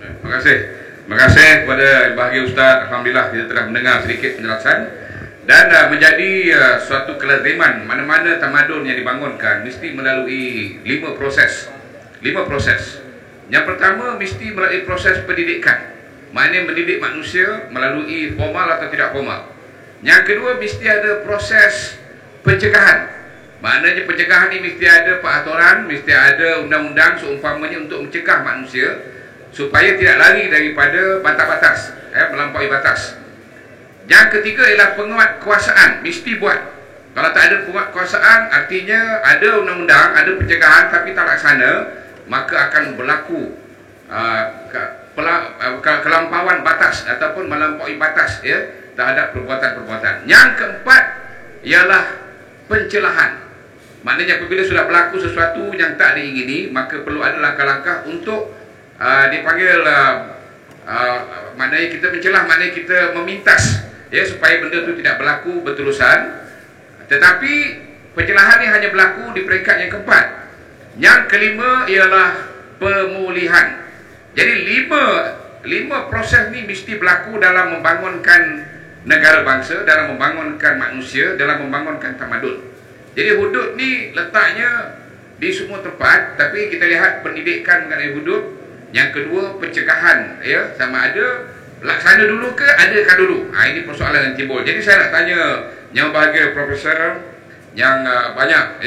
Terima kasih. Terima kasih kepada bahagia Ustaz. Alhamdulillah kita telah mendengar sedikit penjelasan dan menjadi suatu kelaziman mana-mana tamadun yang dibangunkan mesti melalui 5 proses. 5 proses. Yang pertama mesti melalui proses pendidikan. Maknanya mendidik manusia melalui formal atau tidak formal. Yang kedua mesti ada proses pencegahan. Maknanya pencegahan ini mesti ada peraturan, mesti ada undang-undang seumpamanya untuk mencegah manusia supaya tidak lari daripada batas-batas, melampaui batas. Yang ketiga ialah penguatkuasaan, mesti buat. Kalau tak ada penguatkuasaan, artinya ada undang-undang, ada pencegahan tapi tak laksana, maka akan berlaku kelampauan batas ataupun melampaui batas terhadap perbuatan-perbuatan. Yang keempat ialah pencelahan. Maknanya apabila sudah berlaku sesuatu yang tak diingini, maka perlu ada langkah-langkah untuk dipanggil maknanya kita mencelah, maknanya kita memintas supaya benda itu tidak berlaku berterusan. Tetapi pencelahan ini hanya berlaku di peringkat yang keempat. Yang kelima ialah pemulihan. Jadi lima proses ni mesti berlaku dalam membangunkan negara bangsa, dalam membangunkan manusia, dalam membangunkan tamadun. Jadi hudud ni letaknya di semua tempat, tapi kita lihat pendidikan mengenai hudud. Yang kedua pencegahan, sama ada laksana dulu ke adakah dulu. Ini persoalan yang timbul. Jadi saya nak tanya yang bahagia Profesor yang banyak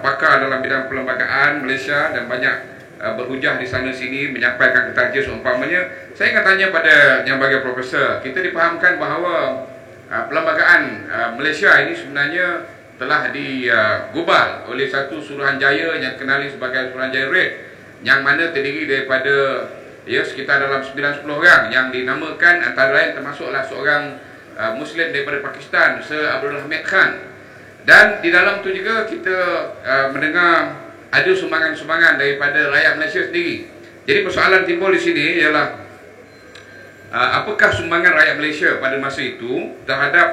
pakar dalam bidang perlembagaan Malaysia dan banyak berhujah di sana sini menyampaikan ketaja seumpamanya. Saya ingin tanya pada yang bahagia Profesor, kita dipahamkan bahawa perlembagaan Malaysia ini sebenarnya telah digubal oleh satu Suruhanjaya yang kenali sebagai Suruhanjaya Red, yang mana terdiri daripada sekitar dalam 9-10 orang yang dinamakan, antara lain termasuklah seorang Muslim daripada Pakistan, Sir Abdul Hamid Khan. Dan di dalam tu juga kita mendengar ada sumbangan-sumbangan daripada rakyat Malaysia sendiri. Jadi persoalan timbul di sini ialah apakah sumbangan rakyat Malaysia pada masa itu terhadap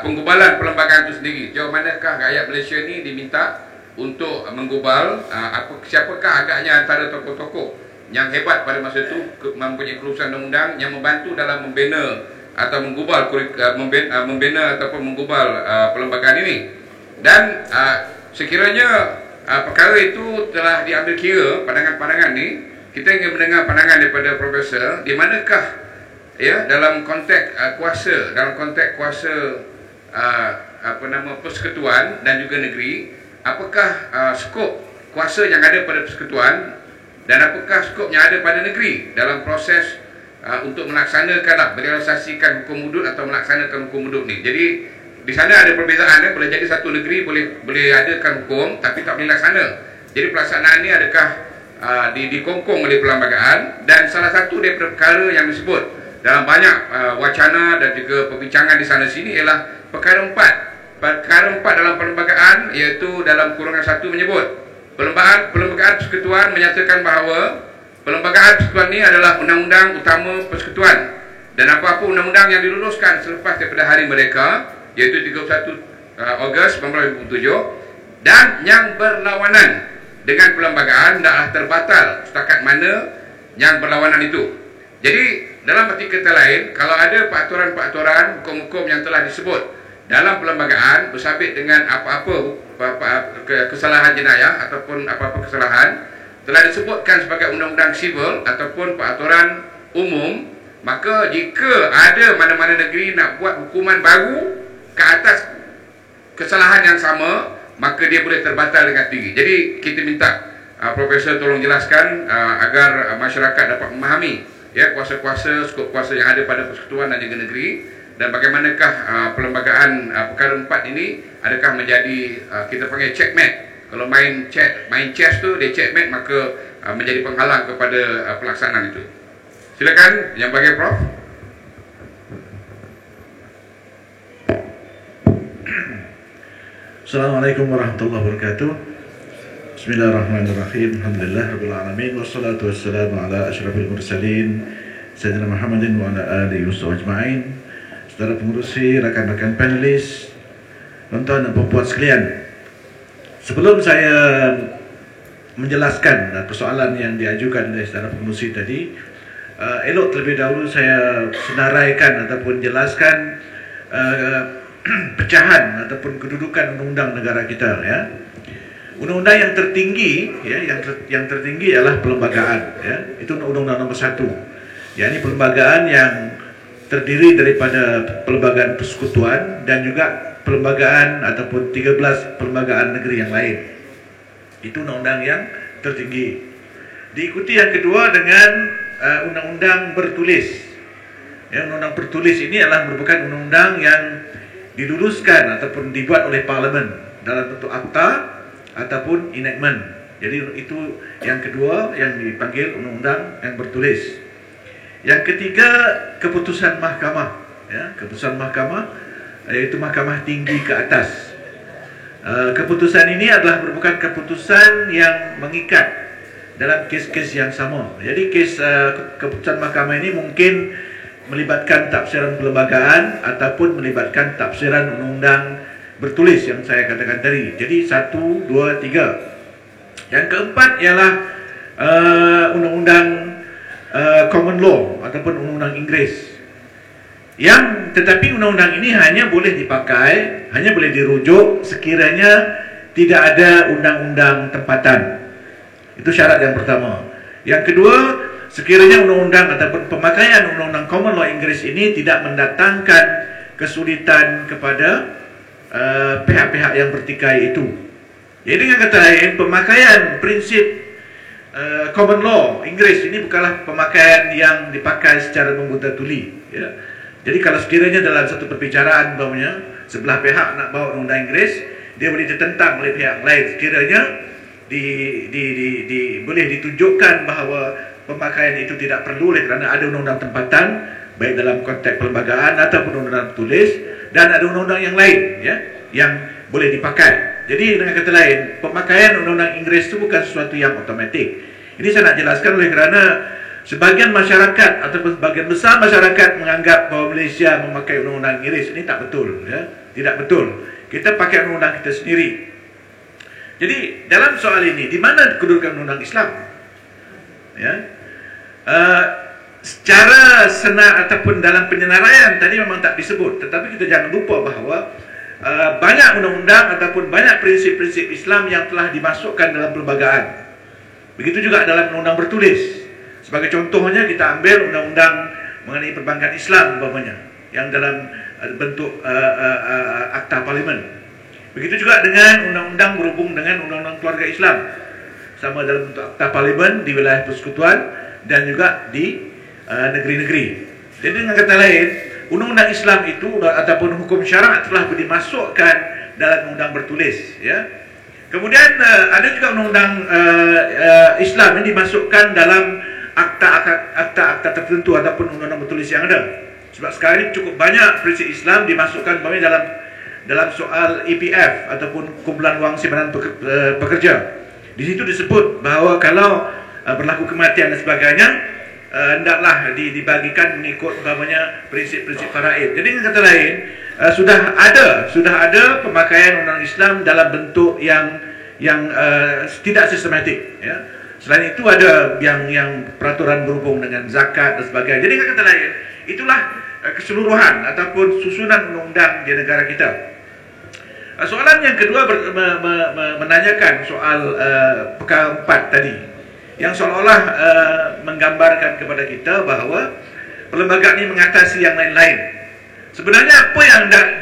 penggubalan perlembagaan itu sendiri. Jauh manakah rakyat Malaysia ni diminta untuk menggubal, siapakah agaknya antara tokoh-tokoh yang hebat pada masa itu mempunyai kelulusan undang-undang yang membantu dalam membina atau menggubal membina ataupun menggubal perlembagaan ini. Dan sekiranya perkara itu telah diambil kira pandangan-pandangan ni, kita ingin mendengar pandangan daripada Profesor di manakah dalam konteks kuasa, dalam konteks kuasa persekutuan dan juga negeri, apakah skop kuasa yang ada pada persekutuan dan apakah skop yang ada pada negeri dalam proses untuk melaksanakan, merealisasikan hukum hudud atau melaksanakan hukum hudud ni. Jadi di sana ada perbezaan, boleh jadi satu negeri boleh adakan hukum tapi tak boleh laksana. Jadi pelaksanaan ni adakah dikongkong oleh perlembagaan, dan salah satu daripada perkara yang disebut dalam banyak wacana dan juga perbincangan di sana sini ialah perkara 4. Perkara 4 dalam perlembagaan, iaitu dalam kurungan 1 menyebut perlembagaan persekutuan menyatakan bahawa perlembagaan persekutuan ini adalah undang-undang utama persekutuan, dan apa-apa undang-undang yang diluluskan selepas daripada hari mereka, iaitu 31 Ogos 1957, dan yang berlawanan dengan perlembagaan hendaklah terbatal setakat mana yang berlawanan itu. Jadi dalam arti kata lain, kalau ada peraturan-peraturan hukum-hukum yang telah disebut dalam perlembagaan bersabit dengan apa-apa kesalahan jenayah ataupun apa-apa kesalahan telah disebutkan sebagai undang-undang sivil ataupun peraturan umum, maka jika ada mana-mana negeri nak buat hukuman baru ke atas kesalahan yang sama, maka dia boleh terbatal dengan tinggi. Jadi kita minta Profesor tolong jelaskan agar masyarakat dapat memahami kuasa-kuasa, skop kuasa yang ada pada persekutuan dan juga negeri, dan bagaimanakah perlembagaan perkara 4 ini adakah menjadi kita panggil checkmate. Kalau main chess tu dia checkmate, maka menjadi penghalang kepada pelaksanaan itu. Silakan yang bagi Prof. Assalamualaikum warahmatullahi wabarakatuh. Bismillahirrahmanirrahim. Alhamdulillah rabbil alamin, wassalatu wassalamu ala asyrafil mursalin Sayyidina Muhammadin wa ala alihi wasajma'in. Saudara pengurusi, rakan-rakan panelis, tuan-tuan dan puan-puan sekalian, sebelum saya menjelaskan persoalan yang diajukan oleh saudara pengurusi tadi, elok terlebih dahulu saya senaraikan ataupun jelaskan pecahan ataupun kedudukan undang-undang negara kita, ya. Undang-undang yang tertinggi, ya, yang tertinggi adalah perlembagaan, ya. Itu undang-undang nomor 1. Ya, ini perlembagaan yang terdiri daripada perlembagaan persekutuan dan juga perlembagaan ataupun 13 perlembagaan negeri yang lain. Itu undang-undang yang tertinggi. Diikuti yang kedua dengan undang-undang bertulis. Ya, undang-undang bertulis ini adalah merupakan undang-undang yang diluluskan ataupun dibuat oleh Parlimen dalam bentuk akta ataupun enactment. Jadi itu yang kedua yang dipanggil undang-undang yang bertulis. Yang ketiga, keputusan mahkamah, ya, keputusan mahkamah, yaitu mahkamah tinggi ke atas. Keputusan ini adalah merupakan keputusan yang mengikat dalam kes-kes yang sama. Jadi kes keputusan mahkamah ini mungkin melibatkan tafsiran perlembagaan ataupun melibatkan tafsiran undang-undang bertulis yang saya katakan tadi. Jadi 1, 2, 3. Yang keempat ialah undang-undang common law ataupun undang-undang Inggeris. Tetapi undang-undang ini hanya boleh dipakai, hanya boleh dirujuk sekiranya tidak ada undang-undang tempatan. Itu syarat yang pertama. Yang kedua, sekiranya undang-undang ataupun pemakaian undang-undang common law Inggris ini tidak mendatangkan kesulitan kepada pihak-pihak yang bertikai itu. Jadi dengan kata lain, pemakaian prinsip common law Inggris ini bukanlah pemakaian yang dipakai secara membuta tuli, ya. Jadi kalau sekiranya dalam satu perbicaraan umpamanya sebelah pihak nak bawa undang-undang Inggris, dia boleh ditentang oleh pihak lain sekiranya boleh ditunjukkan bahawa pemakaian itu tidak perlu oleh kerana ada undang-undang tempatan baik dalam konteks perlembagaan ataupun undang-undang tulis, dan ada undang-undang yang lain, ya, yang boleh dipakai. Jadi dengan kata lain, pemakaian undang-undang Inggris itu bukan sesuatu yang otomatik. Ini saya nak jelaskan oleh kerana sebagian masyarakat ataupun sebagian besar masyarakat menganggap bahawa Malaysia memakai undang-undang Inggris. Ini tak betul, ya. Tidak betul. Kita pakai undang-undang kita sendiri. Jadi dalam soal ini, di mana kedudukan undang-undang Islam? Ya. Secara senar ataupun dalam penyenaraian tadi memang tak disebut, tetapi kita jangan lupa bahawa banyak undang-undang ataupun banyak prinsip-prinsip Islam yang telah dimasukkan dalam perlembagaan. Begitu juga dalam undang-undang bertulis. Sebagai contohnya kita ambil undang-undang mengenai perbankan Islam umpamanya yang dalam bentuk akta parlimen. Begitu juga dengan undang-undang berhubung dengan undang-undang keluarga Islam, sama dalam bentuk akta parlimen di wilayah persekutuan dan juga di negeri-negeri. Jadi dengan kata lain, undang-undang Islam itu ataupun hukum syarak telah dimasukkan dalam undang bertulis, ya. Kemudian ada juga undang-undang Islam yang dimasukkan dalam akta-akta tertentu ataupun undang-undang bertulis yang ada. Sebab sekarang ini cukup banyak prinsip Islam dimasukkan dalam soal EPF ataupun kumpulan wang simpanan pekerja. Di situ disebut bahawa kalau berlaku kematian dan sebagainya, hendaklah dibagikan mengikut umpamanya prinsip-prinsip faraid. Jadi dengan kata lain, sudah ada pemakaian undang Islam dalam bentuk yang tidak sistematik, ya. Selain itu ada yang peraturan berhubung dengan zakat dan sebagainya. Jadi dengan kata lain, itulah keseluruhan ataupun susunan undang-undang di negara kita. Soalan yang kedua menanyakan soal perkara 4 tadi, yang seolah-olah menggambarkan kepada kita bahawa perlembagaan ini mengatasi yang lain-lain. Sebenarnya apa yang nak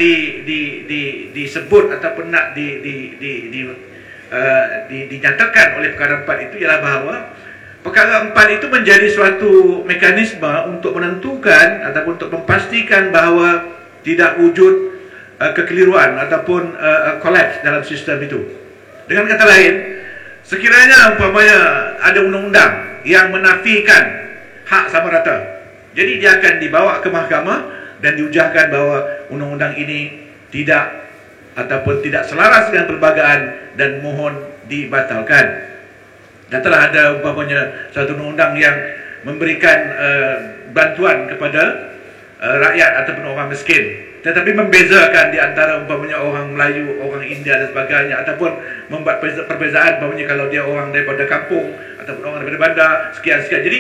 disebut ataupun nak dinyatakan oleh perkara 4 itu ialah bahawa perkara 4 itu menjadi suatu mekanisme untuk menentukan ataupun untuk memastikan bahawa tidak wujud kekeliruan ataupun kolaps dalam sistem itu. Dengan kata lain, sekiranya umpamanya ada undang-undang yang menafikan hak sama rata, jadi dia akan dibawa ke mahkamah dan diujarkan bahawa undang-undang ini tidak ataupun tidak selaras dengan perlembagaan dan mohon dibatalkan. Dan telah ada umpamanya satu undang-undang yang memberikan bantuan kepada rakyat ataupun orang miskin, tetapi membezakan di antara umpamanya orang Melayu, orang India dan sebagainya, ataupun membuat perbezaan umpamanya kalau dia orang daripada kampung ataupun orang daripada bandar, sekian-sekian. Jadi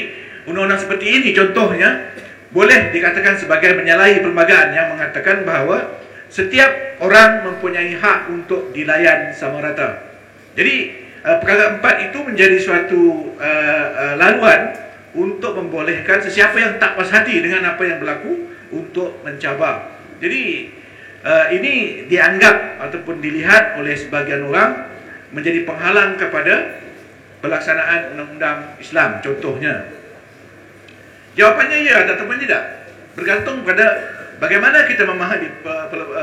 undang-undang seperti ini contohnya boleh dikatakan sebagai menyalahi perlembagaan yang mengatakan bahawa setiap orang mempunyai hak untuk dilayan sama rata. Jadi perkara 4 itu menjadi suatu laluan untuk membolehkan sesiapa yang tak puas hati dengan apa yang berlaku untuk mencabar. Jadi ini dianggap ataupun dilihat oleh sebagian orang menjadi penghalang kepada pelaksanaan undang-undang Islam contohnya. Jawapannya ya ataupun tidak, bergantung pada bagaimana kita memahami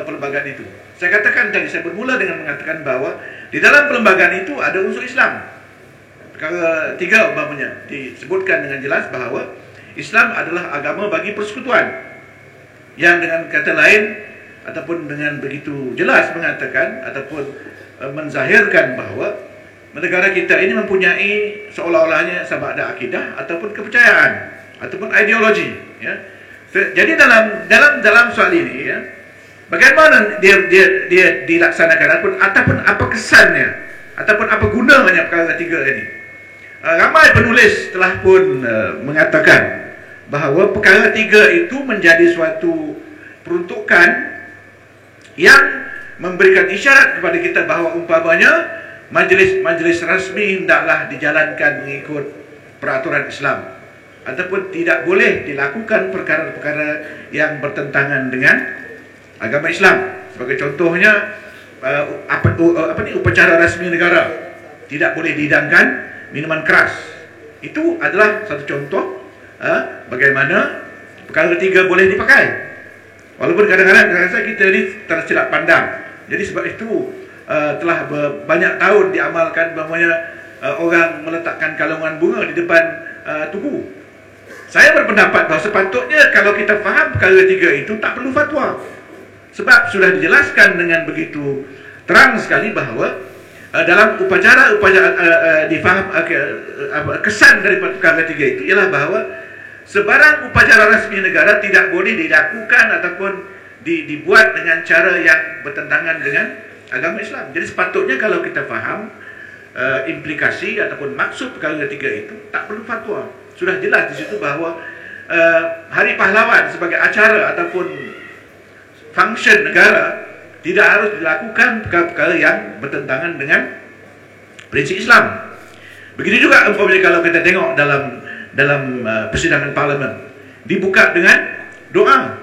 perlembagaan itu. Saya katakan tadi, saya bermula dengan mengatakan bahawa di dalam perlembagaan itu ada unsur Islam. Perkara 3 umpamanya disebutkan dengan jelas bahawa Islam adalah agama bagi persekutuan, yang dengan kata lain ataupun dengan begitu jelas mengatakan ataupun menzahirkan bahawa negara kita ini mempunyai seolah-olahnya sama ada akidah ataupun kepercayaan ataupun ideologi, ya. Jadi dalam soal ini, ya, bagaimana dia dilaksanakan ataupun apa kesannya ataupun apa gunanya perkara 3 ini. Ramai penulis telah pun mengatakan bahawa perkara 3 itu menjadi suatu peruntukan yang memberikan isyarat kepada kita bahawa umpamanya majlis rasmi hendaklah dijalankan mengikut peraturan Islam, ataupun tidak boleh dilakukan perkara-perkara yang bertentangan dengan agama Islam. Sebagai contohnya upacara rasmi negara tidak boleh dihidangkan minuman keras. Itu adalah satu contoh bagaimana perkara 3 boleh dipakai. Walaupun kadang-kadang kita ini tersilap pandang. Jadi sebab itu telah banyak tahun diamalkan bahawanya orang meletakkan kalungan bunga di depan tugu. Saya berpendapat bahawa sepatutnya kalau kita faham perkara 3 itu tak perlu fatwa. Sebab sudah dijelaskan dengan begitu terang sekali bahawa dalam upacara difaham kesan daripada perkara 3 itu ialah bahawa sebarang upacara rasmi negara tidak boleh dilakukan ataupun dibuat dengan cara yang bertentangan dengan agama Islam. Jadi sepatutnya kalau kita faham implikasi ataupun maksud perkara 3 itu tak perlu fatwa. Sudah jelas di situ bahawa Hari Pahlawan sebagai acara ataupun function negara tidak harus dilakukan perkara-perkara yang bertentangan dengan prinsip Islam. Begitu juga umpamanya kalau kita tengok dalam persidangan parlimen dibuka dengan doa,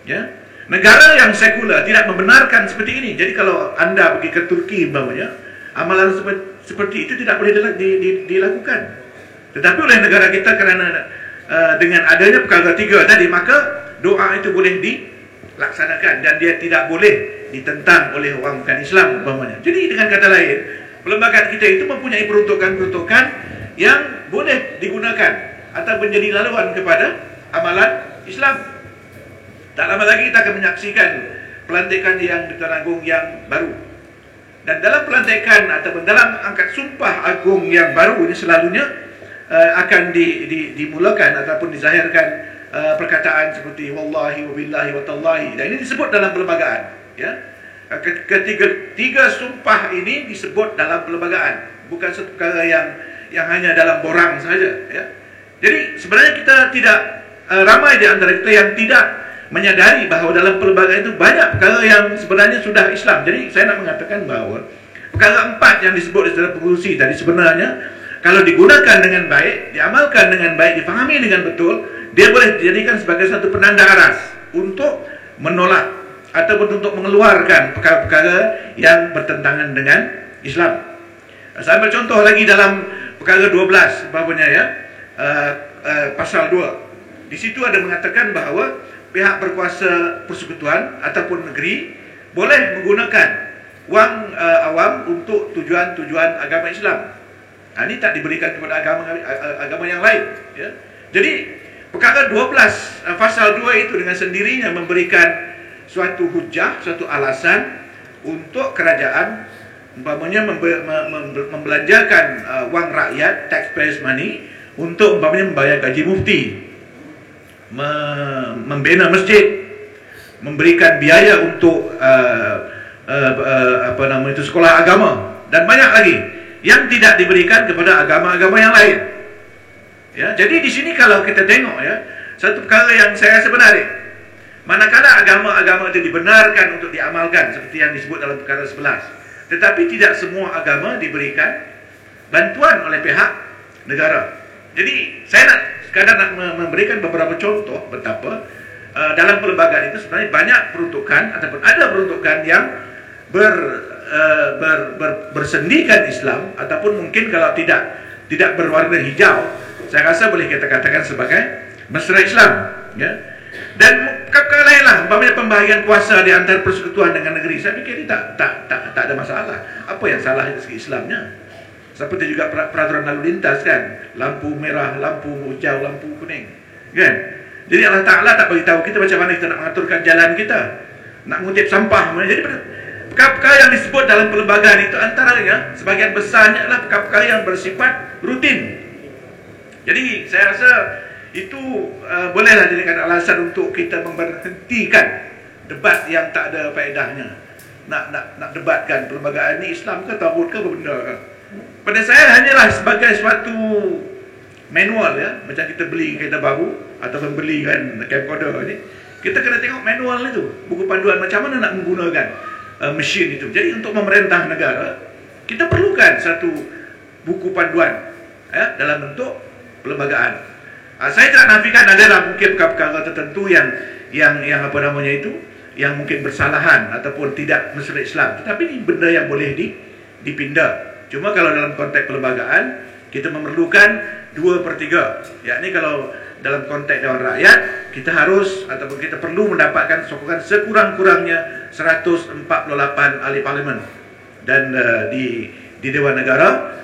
ya. Negara yang sekular tidak membenarkan seperti ini. Jadi kalau anda pergi ke Turki umpamanya, amalan seperti itu tidak boleh dilakukan. Tetapi oleh negara kita kerana dengan adanya perkara 3 tadi, maka doa itu boleh dilaksanakan dan dia tidak boleh ditentang oleh orang bukan Islam umpamanya. Jadi dengan kata lain, perlembagaan kita itu mempunyai peruntukan-peruntukan yang boleh digunakan atau menjadi laluan kepada amalan Islam. Tak lama lagi kita akan menyaksikan pelantikan yang di Tuan Agong yang baru. Dan dalam pelantikan ataupun dalam angkat sumpah agung yang baru ini selalunya akan dimulakan ataupun dizahirkan perkataan seperti wallahi wabillahi watallahi. Dan ini disebut dalam perlembagaan, ya. Ketiga sumpah ini disebut dalam perlembagaan, bukan satu perkara yang hanya dalam borang saja, ya. Jadi sebenarnya kita tidak ramai di antara kita yang tidak menyadari bahawa dalam perlembagaan itu banyak perkara yang sebenarnya sudah Islam. Jadi saya nak mengatakan bahawa perkara 4 yang disebut di dalam pengurusi tadi sebenarnya kalau digunakan dengan baik, diamalkan dengan baik, difahami dengan betul, dia boleh dijadikan sebagai satu penanda aras untuk menolak ataupun untuk mengeluarkan perkara-perkara yang bertentangan dengan Islam. Saya ambil contoh lagi dalam perkara 12 umpamanya, ya, pasal 2. Di situ ada mengatakan bahawa pihak berkuasa persekutuan ataupun negeri boleh menggunakan wang awam untuk tujuan-tujuan agama Islam. Ini tak diberikan kepada agama yang lain, ya. Jadi perkara 12 pasal 2 itu dengan sendirinya memberikan suatu hujah, suatu alasan untuk kerajaan umpamanya membelanjakan wang rakyat, taxpayers money, untuk umpamanya membayar gaji mufti, membina masjid, memberikan biaya untuk sekolah agama dan banyak lagi yang tidak diberikan kepada agama-agama yang lain. Ya, jadi di sini kalau kita tengok ya, satu perkara yang saya rasa menarik, manakala agama-agama itu dibenarkan untuk diamalkan seperti yang disebut dalam perkara 11, tetapi tidak semua agama diberikan bantuan oleh pihak negara. Jadi saya nak sekadar nak memberikan beberapa contoh betapa dalam perlembagaan itu sebenarnya banyak peruntukan ataupun ada peruntukan yang bersendikan Islam, ataupun mungkin kalau tidak berwarna hijau, saya rasa boleh kita katakan sebagai mesra Islam, ya. Dan perkara lain lah, umpamanya pembahagian kuasa di antara persekutuan dengan negeri, saya fikir ini tak ada masalah. Apa yang salah dari segi Islamnya? Seperti juga peraturan lalu lintas kan, lampu merah, lampu hijau, lampu kuning, kan? Jadi Allah Ta'ala tak beritahu kita macam mana kita nak mengaturkan jalan kita, nak mengutip sampah. Jadi perkara-perkara yang disebut dalam perlembagaan itu antaranya sebagian besarnya adalah perkara-perkara yang bersifat rutin. Jadi saya rasa itu bolehlah dijadikan alasan untuk kita memberhentikan debat yang tak ada faedahnya. Nak debatkan perlembagaan ini Islam ke tauhid ke benda ke. Pada saya hanyalah sebagai suatu manual, ya, macam kita beli kereta baru ataupun belikan camcorder ni, kita kena tengok manual itu, buku panduan macam mana nak menggunakan mesin itu. Jadi untuk memerintah negara, kita perlukan satu buku panduan, ya, dalam bentuk perlembagaan. Saya tak nafikan adalah mungkin perkara-perkara tertentu yang apa namanya itu, yang mungkin bersalahan ataupun tidak mesra Islam, tetapi ini benda yang boleh dipindah. Cuma kalau dalam konteks perlembagaan, kita memerlukan 2/3, yakni kalau dalam konteks Dewan Rakyat, kita harus ataupun kita perlu mendapatkan sokongan sekurang-kurangnya 148 ahli parlimen, dan di Dewan Negara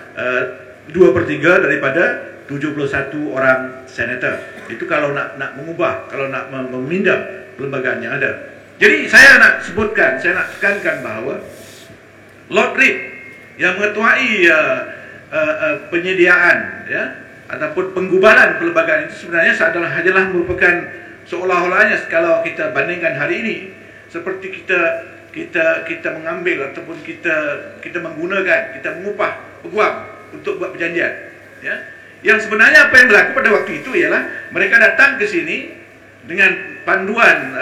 2/3 daripada 71 orang senator. Itu kalau nak mengubah, kalau nak memindah perlembagaan yang ada. Jadi saya nak sebutkan, saya nak tekankan bahawa Lord Reid yang mengetuai penyediaan, ya, ataupun penggubalan perlembagaan itu sebenarnya adalah merupakan seolah-olahnya kalau kita bandingkan hari ini seperti kita mengambil ataupun kita menggunakan, kita mengupah peguam untuk buat perjanjian, ya. Yang sebenarnya apa yang berlaku pada waktu itu ialah mereka datang ke sini dengan panduan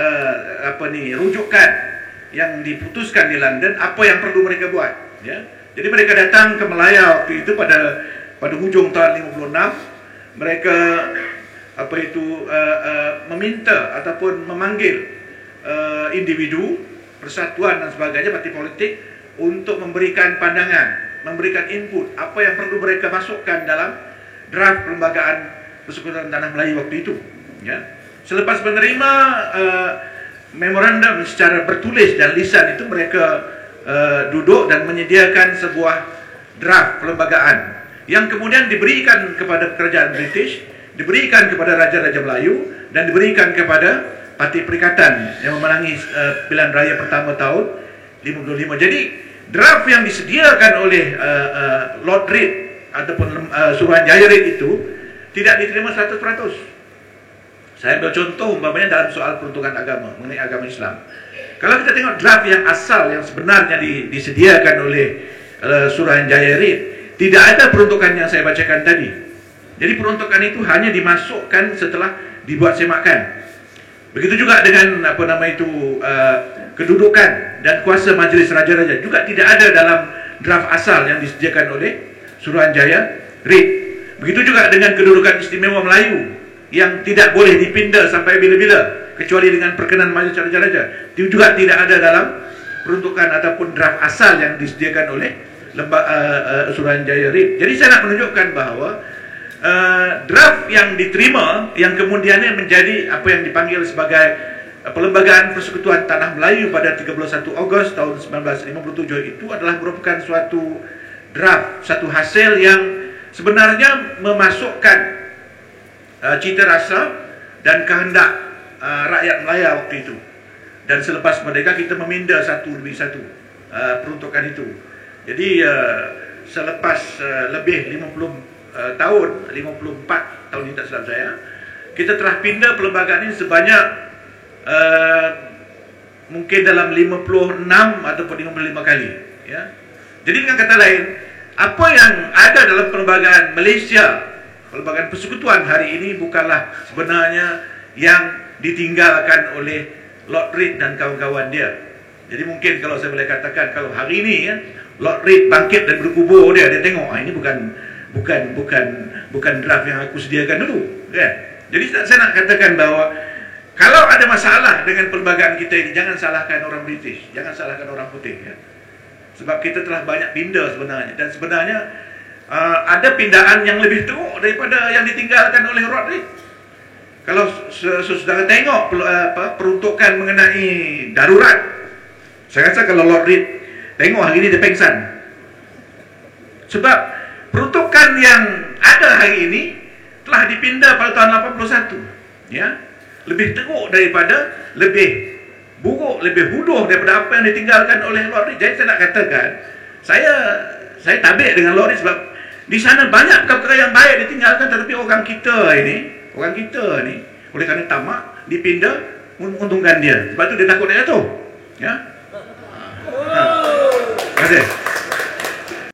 rujukan yang diputuskan di London apa yang perlu mereka buat, ya. Jadi mereka datang ke Melaya waktu itu pada hujung tahun 56. Mereka meminta ataupun memanggil individu, persatuan dan sebagainya, parti politik untuk memberikan pandangan, memberikan input apa yang perlu mereka masukkan dalam draft perlembagaan Persekutuan Tanah Melayu waktu itu, ya. Selepas menerima memorandum secara bertulis dan lisan itu, mereka duduk dan menyediakan sebuah draft perlembagaan yang kemudian diberikan kepada kerajaan British, diberikan kepada Raja-Raja Melayu, dan diberikan kepada Parti Perikatan yang memenangi pilihan raya pertama tahun 55. Jadi draft yang disediakan oleh Lord Reid ataupun Suruhanjaya Reid itu tidak diterima 100%. Saya ambil contoh umpamanya dalam soal peruntukan agama, mengenai agama Islam. Kalau kita tengok draft yang asal yang sebenarnya disediakan oleh Suruhanjaya Reid, tidak ada peruntukan yang saya bacakan tadi. Jadi peruntukan itu hanya dimasukkan setelah dibuat semakan. Begitu juga dengan kedudukan dan kuasa Majlis Raja-Raja juga tidak ada dalam draft asal yang disediakan oleh Suruhanjaya Reid. Begitu juga dengan kedudukan istimewa Melayu yang tidak boleh dipindah sampai bila-bila kecuali dengan perkenan Majlis Raja-Raja. Itu juga tidak ada dalam peruntukan ataupun draft asal yang disediakan oleh Suruhanjaya Reid. Jadi saya nak menunjukkan bahawa draft yang diterima yang kemudiannya menjadi apa yang dipanggil sebagai Perlembagaan Persekutuan Tanah Melayu pada 31 Ogos tahun 1957 itu adalah merupakan suatu draft, satu hasil yang sebenarnya memasukkan cita rasa dan kehendak rakyat Melaya waktu itu. Dan selepas merdeka kita meminda satu demi satu peruntukan itu. Jadi selepas lebih 50 tahun, 54 tahun ini tak silap saya, kita telah pindah perlembagaan ini sebanyak mungkin dalam 56 ataupun 55 kali, ya. Jadi dengan kata lain, apa yang ada dalam perlembagaan Malaysia Pelbagai persekutuan hari ini bukanlah sebenarnya yang ditinggalkan oleh Lord Reid dan kawan-kawan dia. Jadi mungkin kalau saya boleh katakan, kalau hari ini ya, Lord Reid bangkit dan berkubur dia tengok, ini bukan draft yang aku sediakan dulu, kan? Jadi saya nak katakan bahawa kalau ada masalah dengan perlembagaan kita ini, jangan salahkan orang British, jangan salahkan orang putih, ya. Sebab kita telah banyak pindah sebenarnya, dan sebenarnya ada pindaan yang lebih teruk daripada yang ditinggalkan oleh Lord Reid. Kalau saudara tengok peruntukan mengenai darurat, saya rasa kalau Lord Reid tengok hari ini dia pengsan. Sebab peruntukan yang ada hari ini telah dipindah pada tahun 81, ya. Lebih teruk daripada, lebih buruk, lebih bodoh daripada apa yang ditinggalkan oleh Lord Reid. Jadi saya nak katakan, saya tabik dengan Lord Reid sebab di sana banyak perkara yang baik ditinggalkan, tetapi orang kita ni oleh kerana tamak dipindah menguntungkan dia. Sebab tu dia takut dia jatuh, ya. Terima kasih.